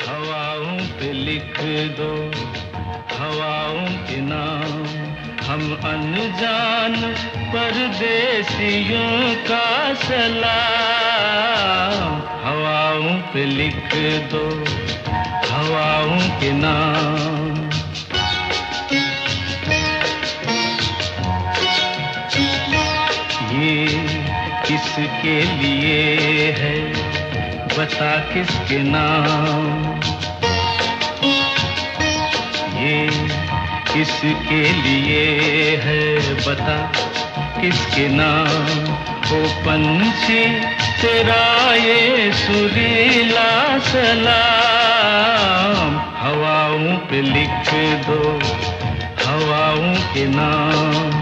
हवाओं पे लिख दो हवाओं के नाम, हम अनजान परदेसियों का सलाम। हवाओं पे लिख दो हवाओं के नाम। ये किसके लिए है बता किसके नाम, ये किसके लिए है बता किसके नाम। ओ पंछी तेरा ये सुरीला सलाम, हवाओं पे लिख दो हवाओं के नाम।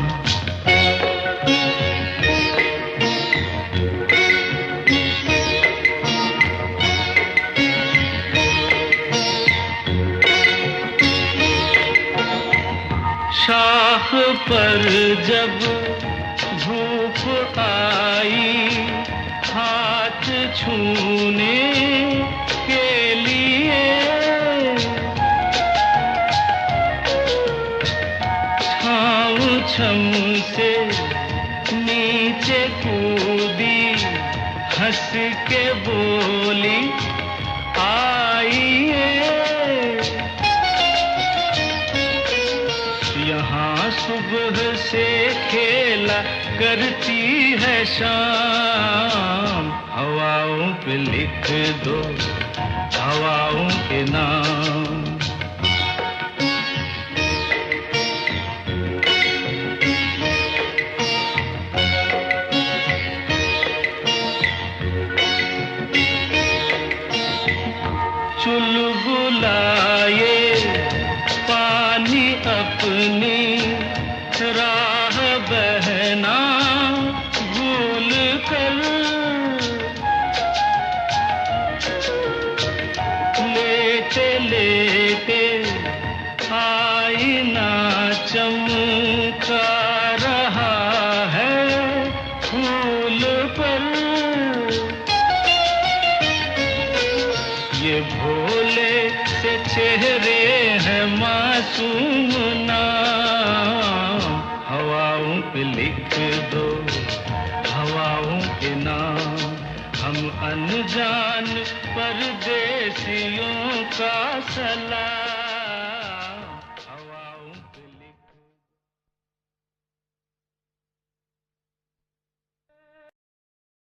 शाख पर जब धूप आई हाथ छूने के लिए, छाँव छम से नीचे कूदी हंस के बोली आइए। यहाँ सुबह से खेला करती है शाम, हवाओं पे लिख दो हवाओं के नाम। चुलबुलाए पानी अपनी राह बहना भूल कर, लेते लेते आईना चमका रहा है फूल पर। ये भोले से चेहरे हैं मासूम नाम, हवाओं पे लिख दो हवाओं के नाम। हम अनजान परदेसियों का सलाम।